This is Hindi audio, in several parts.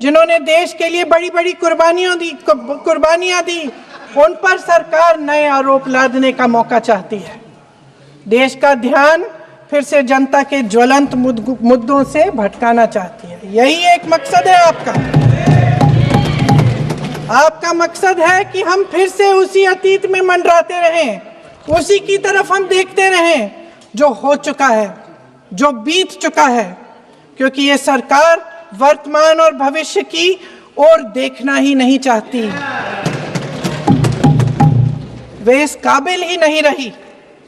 जिन्होंने देश के लिए बड़ी बड़ी कुर्बानियां दी, उन पर सरकार नए आरोप लादने का मौका चाहती है। देश का ध्यान फिर से जनता के ज्वलंत मुद्दों से भटकाना चाहती है। यही एक मकसद है आपका मकसद है कि हम फिर से उसी अतीत में मंडराते रहें, उसी की तरफ हम देखते रहें जो हो चुका है, जो बीत चुका है, क्योंकि ये सरकार वर्तमान और भविष्य की ओर देखना ही नहीं चाहती। वे इस काबिल ही नहीं रही।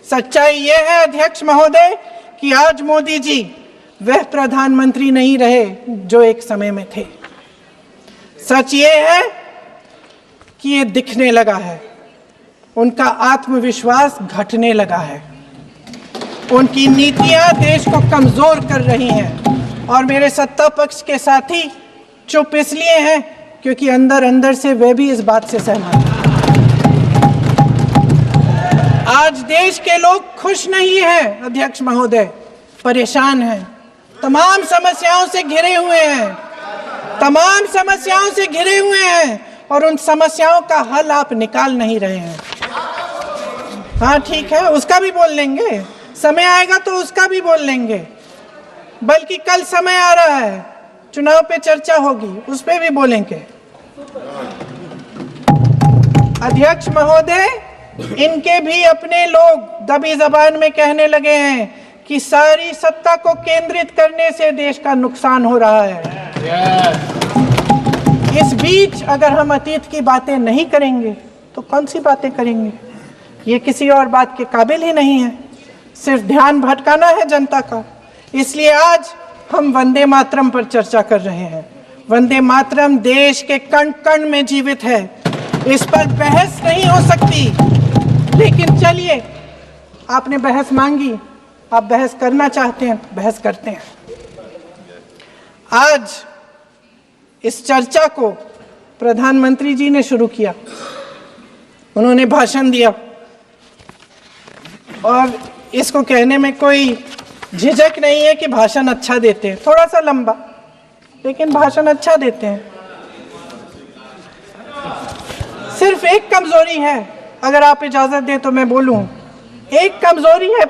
सच्चाई ये है अध्यक्ष महोदय कि आज मोदी जी वह प्रधानमंत्री नहीं रहे जो एक समय में थे। सच ये है कि ये दिखने लगा है, उनका आत्मविश्वास घटने लगा है, उनकी नीतियां देश को कमजोर कर रही हैं और मेरे सत्ता पक्ष के साथी चुप इसलिए हैं क्योंकि अंदर अंदर से वे भी इस बात से सहमत हैं। आज देश के लोग खुश नहीं हैं अध्यक्ष महोदय, परेशान हैं, तमाम समस्याओं से घिरे हुए हैं और उन समस्याओं का हल आप निकाल नहीं रहे हैं। हाँ ठीक है, उसका भी बोल लेंगे, समय आएगा तो उसका भी बोल लेंगे, बल्कि कल समय आ रहा है, चुनाव पे चर्चा होगी, उस पे भी बोलेंगे। अध्यक्ष महोदय, इनके भी अपने लोग दबी जबान में कहने लगे हैं कि सारी सत्ता को केंद्रित करने से देश का नुकसान हो रहा है। इस बीच अगर हम अतीत की बातें नहीं करेंगे तो कौन सी बातें करेंगे? ये किसी और बात के काबिल ही नहीं है, सिर्फ ध्यान भटकाना है जनता का। इसलिए आज हम वंदे मातरम पर चर्चा कर रहे हैं। वंदे मातरम देश के कण कण में जीवित है, इस पर बहस नहीं हो सकती। लेकिन चलिए, आपने बहस मांगी, आप बहस करना चाहते हैं, बहस करते हैं। आज इस चर्चा को प्रधानमंत्री जी ने शुरू किया, उन्होंने भाषण दिया और इसको कहने में कोई झिझक नहीं है कि भाषण अच्छा देते हैं, थोड़ा सा लंबा, लेकिन भाषण अच्छा देते हैं। सिर्फ एक कमजोरी है, अगर आप इजाजत दें तो मैं बोलूं, एक कमजोरी है।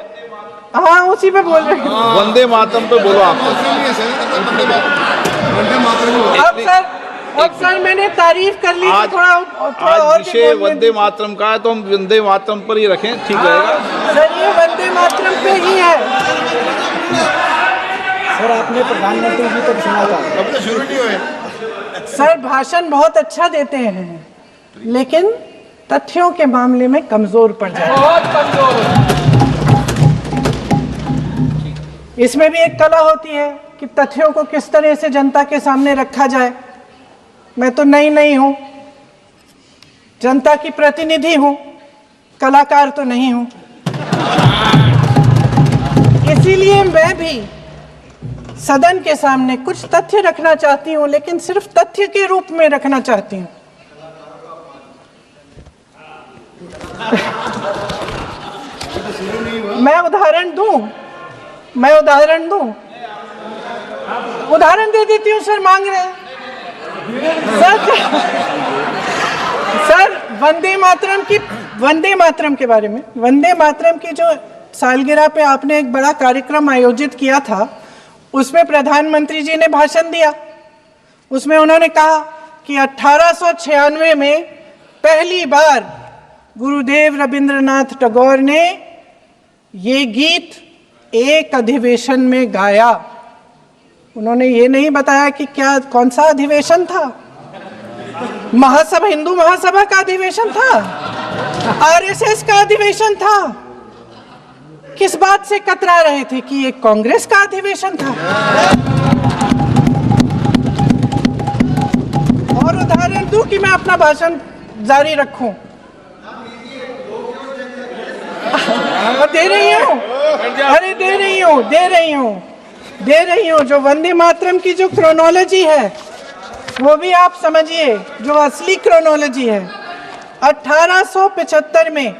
हाँ, उसी पे बोल रहे हैं, वंदे मातरम पे बोलो आप। अब सर मैंने तारीफ कर ली, थोड़ा और विषय वंदे मातरम का है तो हम वंदे मातरम पर ही रखें, ठीक रहेगा सर। ये वंदे मातरम पे ही है सर। आपने प्रधानमंत्री जी को सुना था, अब तो शुरू नहीं हुए। सर भाषण बहुत अच्छा देते हैं, लेकिन तथ्यों के मामले में कमजोर पड़ जाते हैं, बहुत कमजोर। इसमें भी एक कला होती है कि तथ्यों को किस तरह से जनता के सामने रखा जाए। मैं तो नहीं हूं, जनता की प्रतिनिधि हूं, कलाकार तो नहीं हूं। इसीलिए मैं भी सदन के सामने कुछ तथ्य रखना चाहती हूं, लेकिन सिर्फ तथ्य के रूप में रखना चाहती हूं। मैं उदाहरण दे देती हूँ सर, मांग रहे हैं सर। वंदे मातरम के बारे में, वंदे मातरम की जो सालगिरह पे आपने एक बड़ा कार्यक्रम आयोजित किया था, उसमें प्रधानमंत्री जी ने भाषण दिया। उसमें उन्होंने कहा कि 1896 में पहली बार गुरुदेव रविंद्रनाथ टैगोर ने ये गीत एक अधिवेशन में गाया। उन्होंने ये नहीं बताया कि कौन सा अधिवेशन था, महासभा, हिंदू महासभा का अधिवेशन था, आरएसएस का अधिवेशन था। किस बात से कतरा रहे थे कि ये कांग्रेस का अधिवेशन था? और उदाहरण दूं कि मैं अपना भाषण जारी रखूं? दे रही हूं। जो वंदे मातरम की जो क्रोनोलॉजी है वो भी आप समझिए, जो असली क्रोनोलॉजी है। 1875 में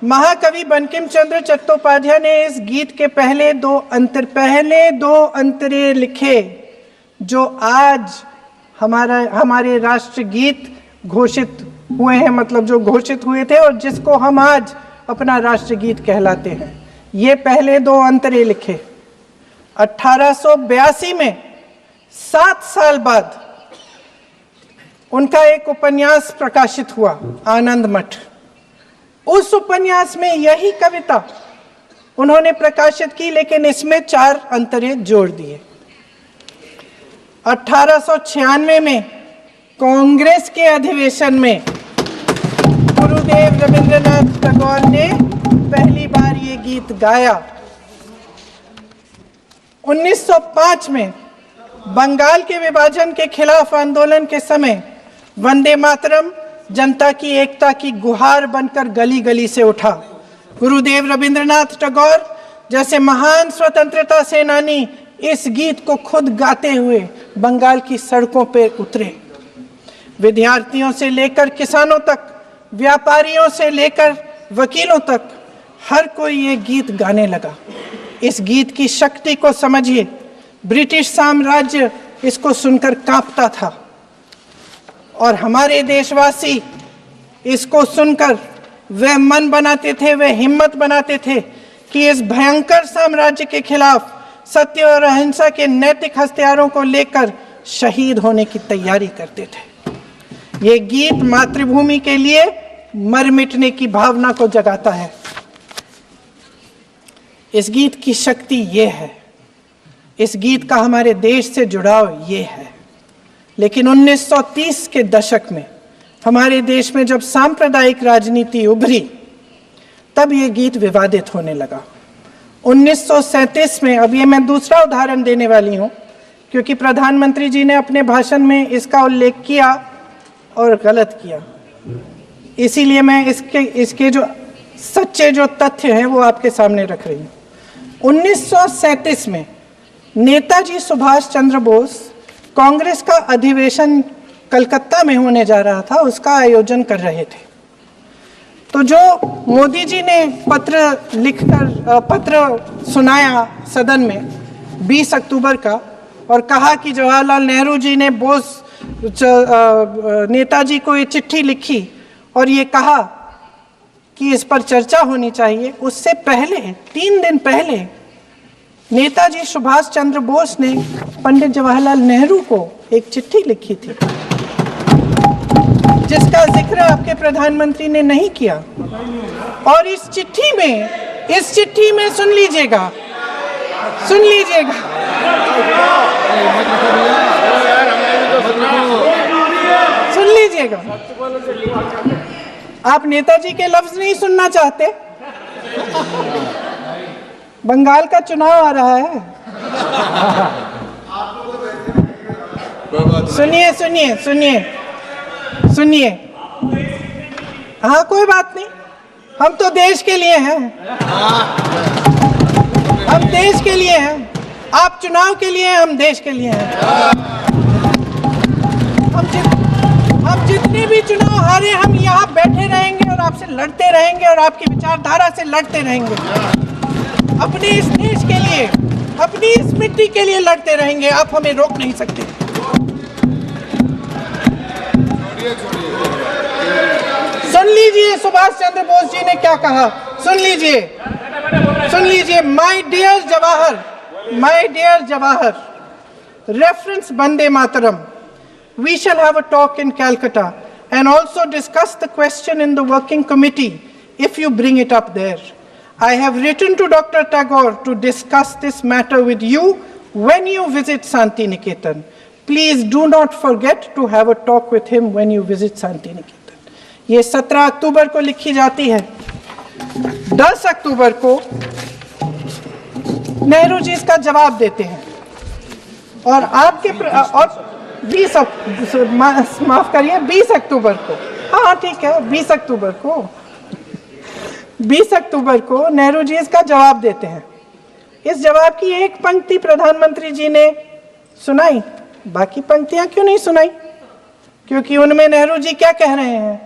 महाकवि बंकिम चंद्र चट्टोपाध्याय ने इस गीत के पहले दो अंतरे लिखे, जो आज हमारे राष्ट्रगीत घोषित हुए हैं, मतलब जो घोषित हुए थे और जिसको हम आज अपना राष्ट्रगीत कहलाते हैं। ये पहले 2 अंतरे लिखे। 1882 में 7 साल बाद उनका एक उपन्यास प्रकाशित हुआ, आनंद मठ। उस उपन्यास में यही कविता उन्होंने प्रकाशित की, लेकिन इसमें 4 अंतरे जोड़ दिए। 1896 में कांग्रेस के अधिवेशन में गुरुदेव रविंद्रनाथ टैगोर ने पहली बार ये गीत गाया। 1905 में बंगाल के विभाजन के खिलाफ आंदोलन के समय वंदे मातरम जनता की एकता की गुहार बनकर गली गली से उठा। गुरुदेव रविंद्रनाथ टैगोर जैसे महान स्वतंत्रता सेनानी इस गीत को खुद गाते हुए बंगाल की सड़कों पर उतरे। विद्यार्थियों से लेकर किसानों तक, व्यापारियों से लेकर वकीलों तक, हर कोई ये गीत गाने लगा। इस गीत की शक्ति को समझिए। ब्रिटिश साम्राज्य इसको सुनकर कांपता था और हमारे देशवासी इसको सुनकर वह मन बनाते थे, वह हिम्मत बनाते थे कि इस भयंकर साम्राज्य के खिलाफ सत्य और अहिंसा के नैतिक हथियारों को लेकर शहीद होने की तैयारी करते थे। ये गीत मातृभूमि के लिए मर मिटने की भावना को जगाता है। इस गीत की शक्ति ये है, इस गीत का हमारे देश से जुड़ाव ये है। लेकिन 1930 के दशक में हमारे देश में जब सांप्रदायिक राजनीति उभरी, तब ये गीत विवादित होने लगा। 1937 में, अब ये मैं दूसरा उदाहरण देने वाली हूँ क्योंकि प्रधानमंत्री जी ने अपने भाषण में इसका उल्लेख किया और गलत किया, इसीलिए मैं इसके जो सच्चे जो तथ्य हैं वो आपके सामने रख रही हूँ। 1937 में नेताजी सुभाष चंद्र बोस कांग्रेस का अधिवेशन कलकत्ता में होने जा रहा था, उसका आयोजन कर रहे थे। तो जो मोदी जी ने पत्र सुनाया सदन में 20 अक्टूबर का और कहा कि जवाहरलाल नेहरू जी ने नेताजी को ये चिट्ठी लिखी और ये कहा कि इस पर चर्चा होनी चाहिए, उससे पहले 3 दिन पहले नेताजी सुभाष चंद्र बोस ने पंडित जवाहरलाल नेहरू को एक चिट्ठी लिखी थी जिसका जिक्र आपके प्रधानमंत्री ने नहीं किया। और इस चिट्ठी में सुन लीजिएगा आप नेताजी के लफ्ज नहीं सुनना चाहते? बंगाल का चुनाव आ रहा है। सुनिए। हाँ, कोई बात नहीं, हम तो देश के लिए हैं। हम देश के लिए हैं, आप चुनाव के लिए हैं, हम देश के लिए हैं। हम जितने भी चुनाव हारे, हम यहाँ बैठे रहेंगे और आपसे लड़ते रहेंगे और आपकी विचारधारा से लड़ते रहेंगे। अपने इस देश के लिए, अपनी इस मिट्टी के लिए लड़ते रहेंगे। आप हमें रोक नहीं सकते। सुन लीजिए सुभाष चंद्र बोस जी ने क्या कहा, सुन लीजिए। My dear Jawahar, reference Vande Mataram, we shall have a talk in Calcutta and also discuss the question in the working committee if you bring it up there. I have written to Dr. Tagore to discuss this matter with you when you visit Santi Niketan. Please do not forget to have a talk with him when you visit Santi Niketan. ये 17 अक्टूबर को लिखी जाती है। 10 अक्टूबर को नेहरू जी इसका जवाब देते हैं और और 20 अक्टूबर को, हाँ ठीक है, 20 अक्टूबर को नेहरू जी इसका जवाब देते हैं। इस जवाब की एक पंक्ति प्रधानमंत्री जी ने सुनाई, बाकी पंक्तियां क्यों नहीं सुनाई? क्योंकि उनमें नेहरू जी क्या कह रहे हैं?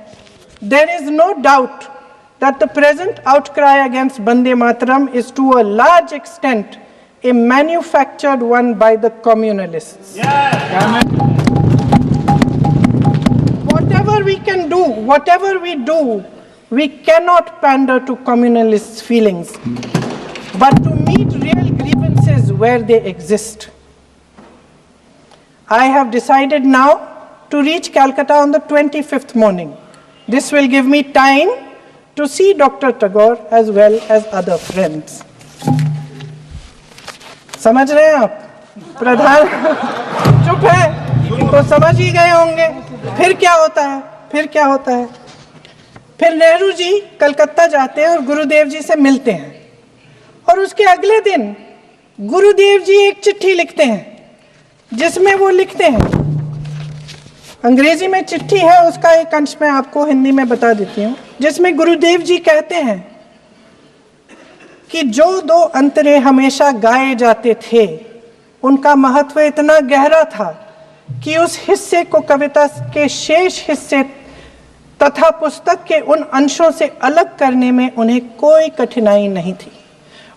There is no doubt that the present outcry against Vande Mataram is to a large extent a manufactured one by the communalists. whatever we do, we cannot pander to communalist feelings, but to meet real grievances where they exist. I have decided now to reach Calcutta on the 25th morning. This will give me time to see Dr. Tagore as well as other friends. समझ रहे हैं आप? प्रधान चुप है तो समझ ही गए होंगे। फिर क्या होता है? फिर क्या होता है? फिर नेहरू जी कलकत्ता जाते हैं और गुरुदेव जी से मिलते हैं, और उसके अगले दिन गुरुदेव जी एक चिट्ठी लिखते हैं जिसमें वो लिखते हैं, अंग्रेजी में चिट्ठी है, उसका एक अंश मैं आपको हिंदी में बता देती हूँ, जिसमें गुरुदेव जी कहते हैं कि जो दो अंतरे हमेशा गाए जाते थे उनका महत्व इतना गहरा था कि उस हिस्से को कविता के शेष हिस्से तथा पुस्तक के उन अंशों से अलग करने में उन्हें कोई कठिनाई नहीं थी।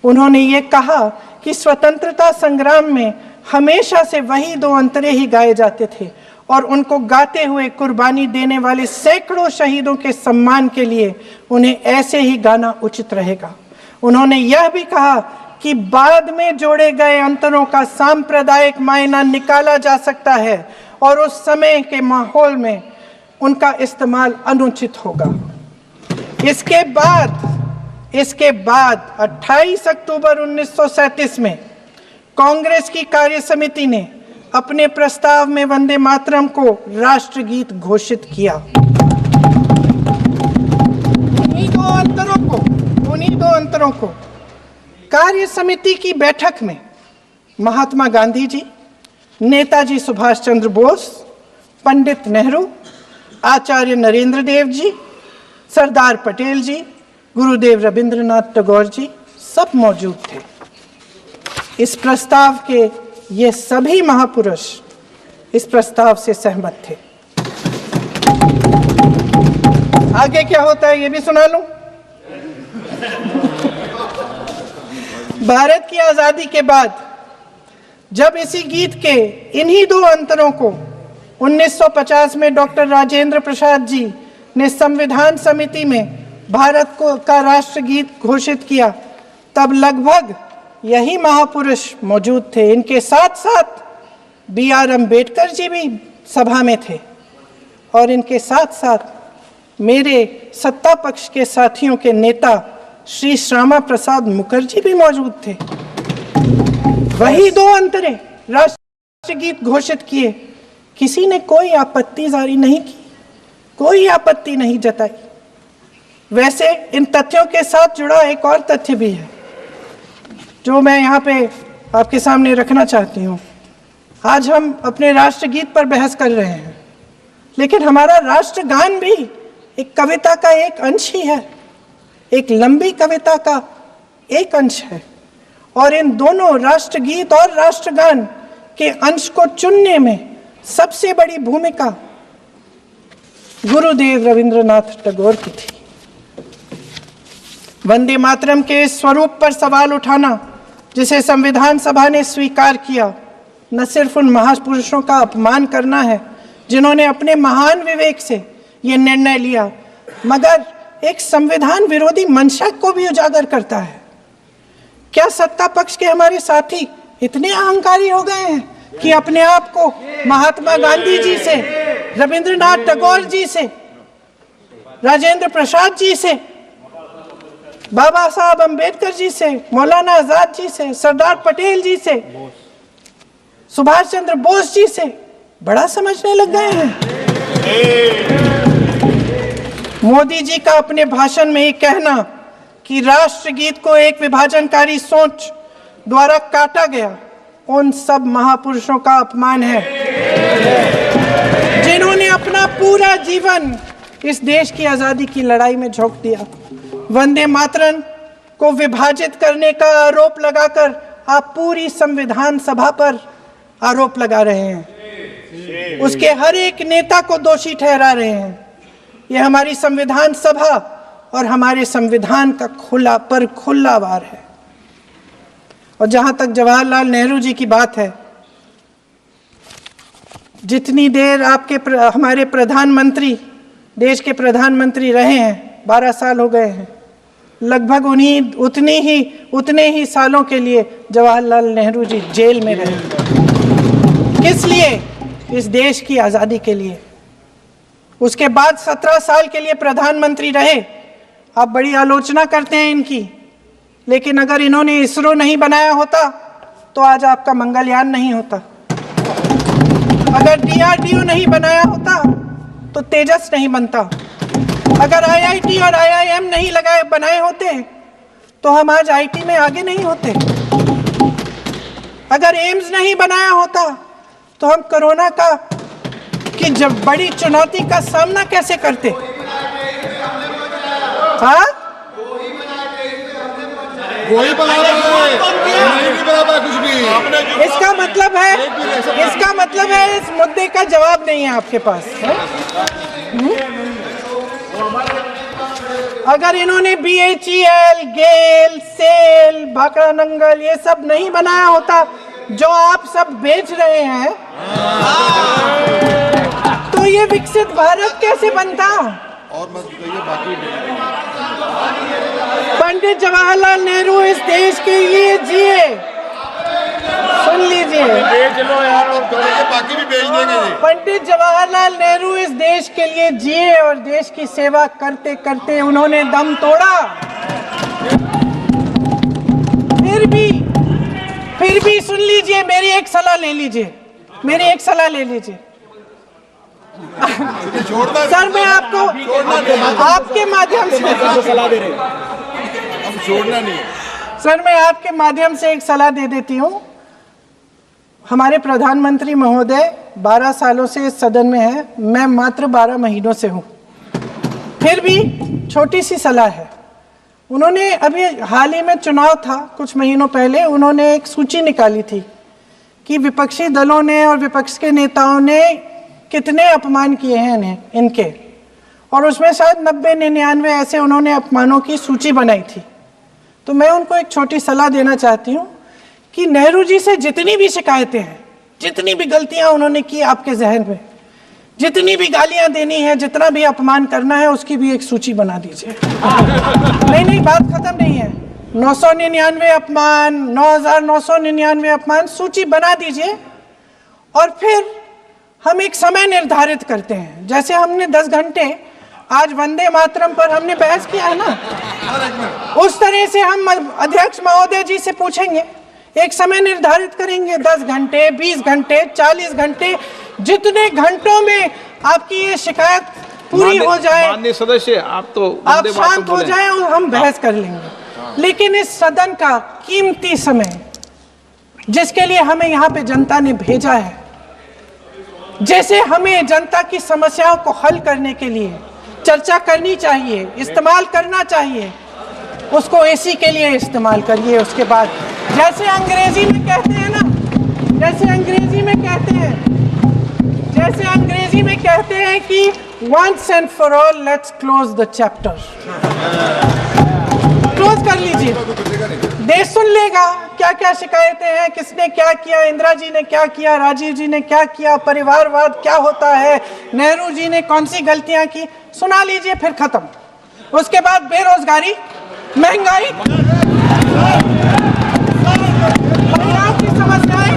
उन्होंने ये कहा कि स्वतंत्रता संग्राम में हमेशा से वही दो अंतरे ही गाए जाते थे और उनको गाते हुए कुर्बानी देने वाले सैकड़ों शहीदों के सम्मान के लिए उन्हें ऐसे ही गाना उचित रहेगा। उन्होंने यह भी कहा कि बाद में जोड़े गए अंतरों का सांप्रदायिक मायना निकाला जा सकता है और उस समय के माहौल में उनका इस्तेमाल अनुचित होगा। इसके बाद 28 अक्टूबर 1937 में कांग्रेस की कार्य समिति ने अपने प्रस्ताव में वंदे मातरम को राष्ट्रगीत घोषित किया। उन्हीं दो अंतरों को कार्य समिति की बैठक में महात्मा गांधी जी, नेताजी सुभाष चंद्र बोस, पंडित नेहरू, आचार्य नरेंद्र देव जी, सरदार पटेल जी, गुरुदेव रविंद्रनाथ टैगोर जी सब मौजूद थे। इस प्रस्ताव के ये सभी महापुरुष इस प्रस्ताव से सहमत थे। आगे क्या होता है ये भी सुना लूं। भारत की आजादी के बाद जब इसी गीत के इन्हीं दो अंतरों को 1950 में डॉक्टर राजेंद्र प्रसाद जी ने संविधान समिति में भारत का राष्ट्रगीत घोषित किया, तब लगभग यही महापुरुष मौजूद थे। इनके साथ साथ B.R. अम्बेडकर जी भी सभा में थे और इनके साथ साथ मेरे सत्ता पक्ष के साथियों के नेता श्री श्यामा प्रसाद मुखर्जी भी मौजूद थे। वही दो अंतरे राष्ट्रगीत घोषित किए, किसी ने कोई आपत्ति जारी नहीं की, कोई आपत्ति नहीं जताई। वैसे इन तथ्यों के साथ जुड़ा एक और तथ्य भी है जो मैं यहाँ पे आपके सामने रखना चाहती हूँ। आज हम अपने राष्ट्रगीत पर बहस कर रहे हैं, लेकिन हमारा राष्ट्रगान भी एक कविता का एक अंश ही है, एक लंबी कविता का एक अंश है। और इन दोनों राष्ट्रगीत और राष्ट्रगान के अंश को चुनने में सबसे बड़ी भूमिका गुरुदेव रविंद्रनाथ टैगोर की थी। वंदे मातरम के इस स्वरूप पर सवाल उठाना जिसे संविधान सभा ने स्वीकार किया, न सिर्फ उन महापुरुषों का अपमान करना है जिन्होंने अपने महान विवेक से ये निर्णय लिया, मगर एक संविधान विरोधी मंशा को भी उजागर करता है। क्या सत्ता पक्ष के हमारे साथी इतने अहंकारी हो गए हैं कि अपने आप को महात्मा गांधी जी से, रविंद्रनाथ टैगोर जी से, राजेंद्र प्रसाद जी से, बाबा साहब अम्बेडकर जी से, मौलाना आजाद जी से, सरदार पटेल जी से, सुभाष चंद्र बोस जी से बड़ा समझने लग गए हैं? मोदी जी का अपने भाषण में ये कहना कि राष्ट्रगीत को एक विभाजनकारी सोच द्वारा काटा गया, उन सब महापुरुषों का अपमान है जिन्होंने अपना पूरा जीवन इस देश की आजादी की लड़ाई में झोंक दिया। वंदे मातरम को विभाजित करने का आरोप लगाकर आप पूरी संविधान सभा पर आरोप लगा रहे हैं, उसके हर एक नेता को दोषी ठहरा रहे हैं। यह हमारी संविधान सभा और हमारे संविधान का खुला वार है। और जहां तक जवाहरलाल नेहरू जी की बात है, जितनी देर हमारे प्रधानमंत्री देश के प्रधानमंत्री रहे हैं, 12 साल हो गए हैं। लगभग उतने ही सालों के लिए जवाहरलाल नेहरू जी जेल में रहे। किस लिए? इस देश की आज़ादी के लिए। उसके बाद 17 साल के लिए प्रधानमंत्री रहे। आप बड़ी आलोचना करते हैं इनकी, लेकिन अगर इन्होंने इसरो नहीं बनाया होता तो आज आपका मंगलयान नहीं होता। अगर DRDO नहीं बनाया होता तो तेजस नहीं बनता। अगर IIT और IIM नहीं बनाए होते तो हम आज IT में आगे नहीं होते। अगर एम्स नहीं बनाया होता तो हम कोरोना की जब बड़ी चुनौती का सामना कैसे करते? हाँ, वही बना कुछ भी। इसका मतलब है इस मुद्दे का जवाब नहीं है आपके पास। अगर इन्होंने BHEL, गेल, सेल, भाखड़ा नंगल ये सब नहीं बनाया होता जो आप सब बेच रहे हैं, तो ये विकसित भारत कैसे बनता? और मत कहिए बाकी। पंडित जवाहरलाल नेहरू इस देश के लिए जिए। सुन लीजिए, बेच लो यार, और बाकी भी बेच देंगे। पंडित जवाहरलाल नेहरू इस देश के लिए जिए और देश की सेवा करते करते उन्होंने दम तोड़ा। फिर भी सुन लीजिए, मेरी एक सलाह ले लीजिए। सर, मैं आपको आपके माध्यम से सलाह दे रहे हैं। हम छोड़ना नहीं। सर, मैं आपके माध्यम से एक सलाह दे देती हूँ। हमारे प्रधानमंत्री महोदय 12 सालों से इस सदन में हैं, मैं मात्र 12 महीनों से हूँ। फिर भी छोटी सी सलाह है। उन्होंने अभी हाल ही में चुनाव था, कुछ महीनों पहले उन्होंने एक सूची निकाली थी कि विपक्षी दलों ने और विपक्ष के नेताओं ने कितने अपमान किए हैं इनके, और उसमें शायद 90-99 ऐसे उन्होंने अपमानों की सूची बनाई थी। तो मैं उनको एक छोटी सलाह देना चाहती हूँ कि नेहरू जी से जितनी भी शिकायतें हैं, जितनी भी गलतियां उन्होंने की आपके जहन में, जितनी भी गालियां देनी है, जितना भी अपमान करना है, उसकी भी एक सूची बना दीजिए। नहीं, बात खत्म नहीं है। 999 अपमान, 9,999 अपमान, सूची बना दीजिए। और फिर हम एक समय निर्धारित करते हैं। जैसे हमने 10 घंटे आज वंदे मातरम पर हमने बहस किया है ना, उस तरह से हम अध्यक्ष महोदय जी से पूछेंगे, एक समय निर्धारित करेंगे, 10 घंटे, 20 घंटे, 40 घंटे, जितने घंटों में आपकी ये शिकायत पूरी हो जाए, माननीय सदस्य, आप शांत हो जाए और हम बहस कर लेंगे। लेकिन इस सदन का कीमती समय, जिसके लिए हमें यहाँ पे जनता ने भेजा है, जैसे हमें जनता की समस्याओं को हल करने के लिए चर्चा करनी चाहिए, इस्तेमाल करना चाहिए, उसको AC के लिए इस्तेमाल करिए। उसके बाद जैसे अंग्रेजी में कहते हैं कि once and for all let's close the chapter, close कर लीजिए। देश सुन लेगा क्या क्या शिकायतें हैं, किसने क्या किया, इंदिरा जी ने क्या किया, राजीव जी ने क्या किया, परिवारवाद क्या होता है, नेहरू जी ने कौन सी गलतियां की, सुना लीजिए, फिर खत्म। उसके बाद बेरोजगारी, महंगाई, महिलाओं की समस्याएं,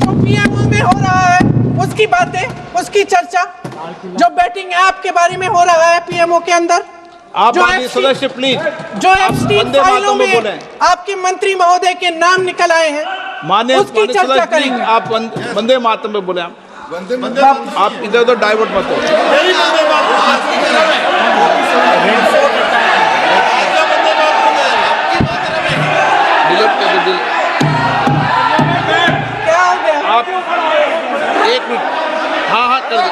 जो PMO में हो रहा है उसकी बातें, उसकी चर्चा, जो बैटिंग ऐप के बारे में हो रहा है PMO के अंदर, आप माननीय सदस्य प्लीज, जो एप्स्टीन फाइलों में आपके मंत्री महोदय के नाम निकल आए हैं, माननीय चर्चा करेंगे। आप वंदे मातरम में बोले, आप इधर उधर डाइवर्ट मत हो। क्या हो गया? आप 1 मिनट, हाँ कर दो।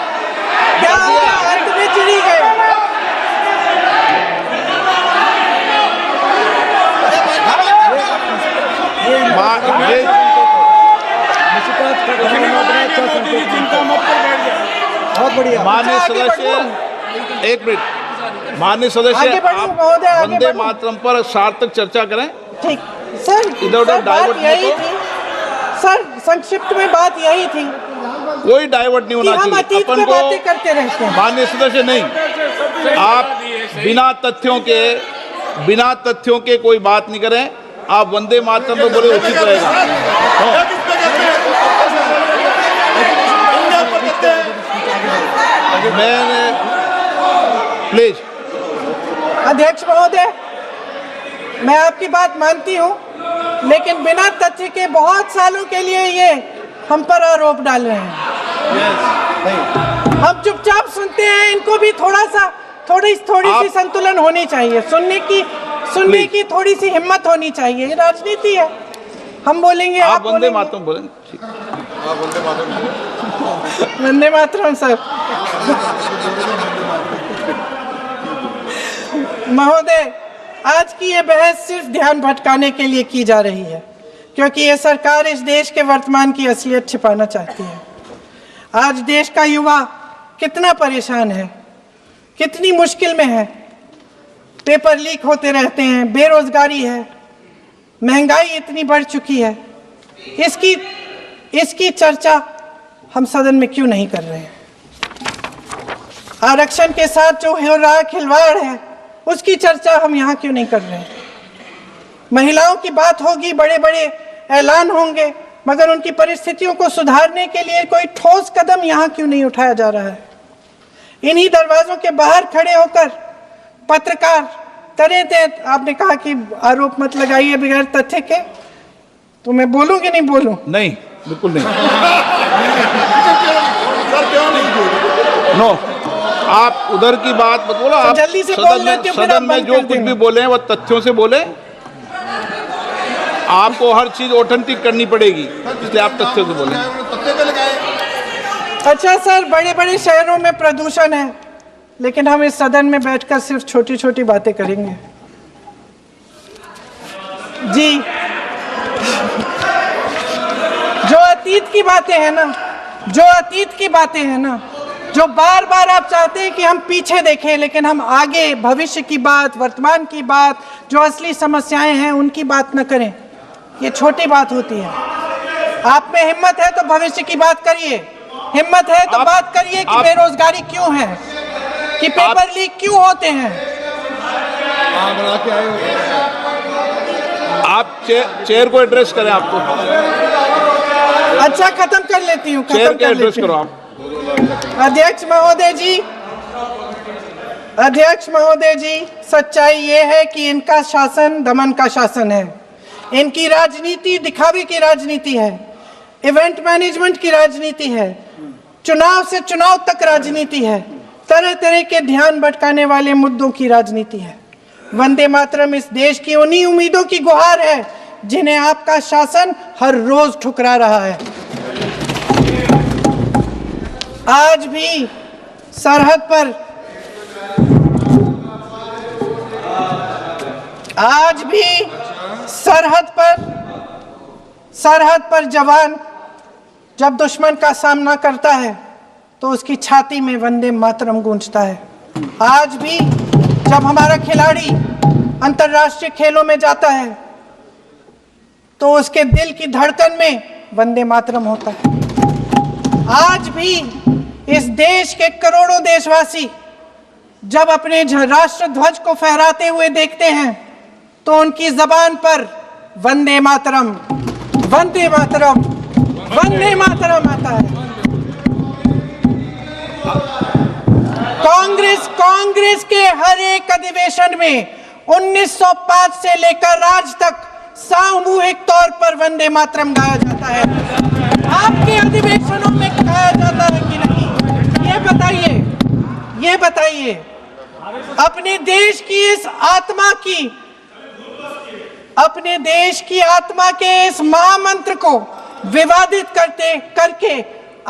क्या हो गया? अंत में चिड़ी गए। बहुत बढ़िया। माननीय सदस्य, 1 मिनट, माननीय सदस्य, आप वंदे मातरम पर सार्थक चर्चा करें। ठीक सर, इधर उधर डाइवर्ट यही थी सर, संक्षिप्त में बात यही थी कोई डाइवर्ट नहीं होना हम चाहिए अतीत अपन में को। बातें करते रहते हैं। माननीय सदस्य नहीं, आप बिना तथ्यों के कोई बात नहीं करें। आप वंदे मातरम पे बोले उचित रहेगा। मैंने प्लीज। अध्यक्ष महोदय, मैं आपकी बात मानती हूं, लेकिन बिना तथ्य के बहुत सालों के लिए ये हम पर आरोप डाल रहे हैं। हम चुपचाप सुनते हैं, इनको भी थोड़ी सी संतुलन होनी चाहिए। सुनने की थोड़ी सी हिम्मत होनी चाहिए। ये राजनीति है, हम बोलेंगे, आप वंदे मातरम बोलें। वंदे मातरम सर। महोदय, आज की ये बहस सिर्फ ध्यान भटकाने के लिए की जा रही है, क्योंकि ये सरकार इस देश के वर्तमान की असलियत छिपाना चाहती है। आज देश का युवा कितना परेशान है, कितनी मुश्किल में है। पेपर लीक होते रहते हैं, बेरोजगारी है, महंगाई इतनी बढ़ चुकी है। इसकी चर्चा हम सदन में क्यों नहीं कर रहे हैं? आरक्षण के साथ जो हो रहा खिलवाड़ है, उसकी चर्चा हम यहाँ क्यों नहीं कर रहे हैं? महिलाओं की बात होगी, बड़े बड़े ऐलान होंगे, मगर उनकी परिस्थितियों को सुधारने के लिए कोई ठोस कदम यहाँ क्यों नहीं उठाया जा रहा है? इन्हीं दरवाजों के बाहर खड़े होकर पत्रकार तरह तरह, आपने कहा कि आरोप मत लगाइए बगैर तथ्य के, तो मैं बोलूं कि नहीं बोलूं? नहीं, बिल्कुल नहीं। नो, आप उधर की बात मत बोलो। आप जल्दी से सदन में जो कुछ भी बोले वो तथ्यों से बोले। आपको हर चीज ऑथेंटिक करनी पड़ेगी, इसलिए आप तथ्यों से बोले। अच्छा सर, बड़े बड़े शहरों में प्रदूषण है, लेकिन हम इस सदन में बैठकर सिर्फ छोटी छोटी बातें करेंगे। जी, जो अतीत की बातें हैं ना, जो बार बार आप चाहते हैं कि हम पीछे देखें, लेकिन हम आगे भविष्य की बात, वर्तमान की बात, जो असली समस्याएं हैं उनकी बात न करें, ये छोटी बात होती है। आप में हिम्मत है तो भविष्य की बात करिए, हिम्मत है तो बात करिए कि बेरोजगारी क्यों है, कि पेपर लीक क्यों होते हैं। आप चेयर को एड्रेस करें। आपको अच्छा, खत्म कर लेती हूँ, चेयर के एड्रेस करो आप। अध्यक्ष महोदय जी, सच्चाई ये है कि इनका शासन दमन का शासन है। इनकी राजनीति दिखावे की राजनीति है, इवेंट मैनेजमेंट की राजनीति है, चुनाव से चुनाव तक राजनीति है, तरह तरह के ध्यान भटकाने वाले मुद्दों की राजनीति है। वंदे मातरम इस देश की उन्हीं उम्मीदों की गुहार है जिन्हें आपका शासन हर रोज ठुकरा रहा है। आज भी सरहद पर जवान जब दुश्मन का सामना करता है तो उसकी छाती में वंदे मातरम गूंजता है। आज भी जब हमारा खिलाड़ी अंतर्राष्ट्रीय खेलों में जाता है तो उसके दिल की धड़कन में वंदे मातरम होता है। आज भी इस देश के करोड़ों देशवासी जब अपने राष्ट्र ध्वज को फहराते हुए देखते हैं तो उनकी जबान पर वंदे मातरम, वंदे मातरम, वंदे मातरम आता है। कांग्रेस के हर एक अधिवेशन में 1905 से लेकर आज तक सामूहिक तौर पर वंदे मातरम गाया जाता है। आपके अधिवेशनों में गाया जाता है कि नहीं, ये बताइए। अपने देश की आत्मा के इस महामंत्र को विवादित करके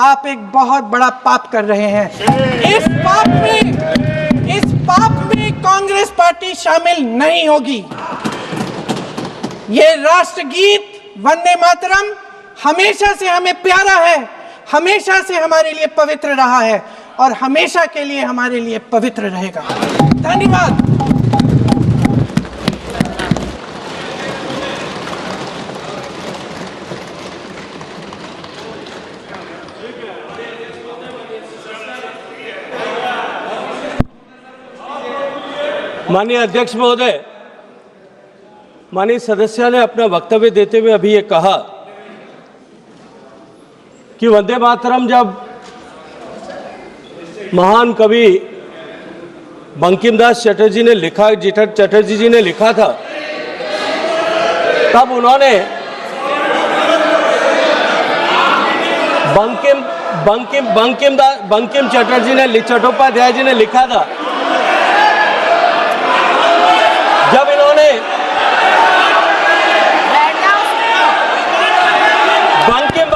आप एक बहुत बड़ा पाप कर रहे हैं। इस पाप में कांग्रेस पार्टी शामिल नहीं होगी। ये राष्ट्रगीत वंदे मातरम हमेशा से हमें प्यारा है, हमेशा से हमारे लिए पवित्र रहा है और हमेशा के लिए हमारे लिए पवित्र रहेगा। धन्यवाद। माननीय अध्यक्ष महोदय, माननीय सदस्य ने अपना वक्तव्य देते हुए अभी ये कहा कि वंदे मातरम जब महान कवि बंकिम दास चटर्जी ने लिखा, चटर्जी जी ने लिखा था, तब उन्होंने बंकिम चटर्जी ने, चट्टोपाध्याय जी ने लिखा था, जब इन्होंने बंकिम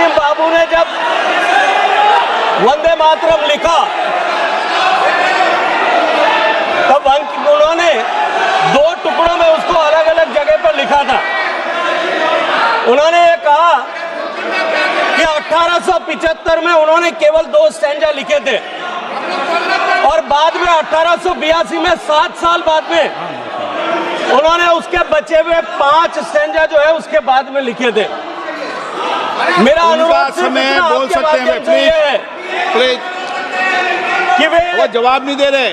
बाबू ने जब वंदे मातरम लिखा, तब उन्होंने 2 टुकड़ों में उसको अलग अलग जगह पर लिखा था। उन्होंने ये कहा कि 1875 में उन्होंने केवल 2 स्टैंजा लिखे थे और बाद में 1882 में 7 साल बाद में उन्होंने उसके बचे हुए 5 स्टैंजा जो है उसके बाद में लिखे थे। मेरा अनुरोध समय बोल सकते हैं प्लीज, कि वो जवाब नहीं दे रहे,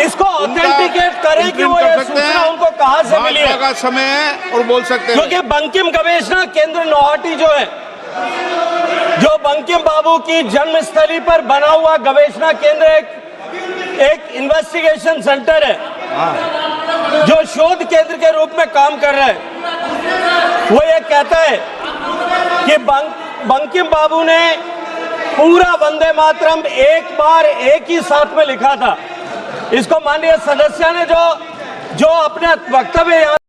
इसको ऑथेंटिकेट करें कि वो ये सूचना उनको कहां से मिली है। का समय है और बोल सकते हैं, क्योंकि बंकिम गवेषणा केंद्र नौहाटी जो है, जो बंकिम बाबू की जन्मस्थली पर बना हुआ गवेषणा केंद्र एक इन्वेस्टिगेशन सेंटर है, जो शोध केंद्र के रूप में काम कर रहा है। वो ये कहता है कि बंकिम बाबू ने पूरा वंदे मातरम एक बार एक ही साथ में लिखा था। इसको माननीय सदस्य ने जो अपने वक्तव्य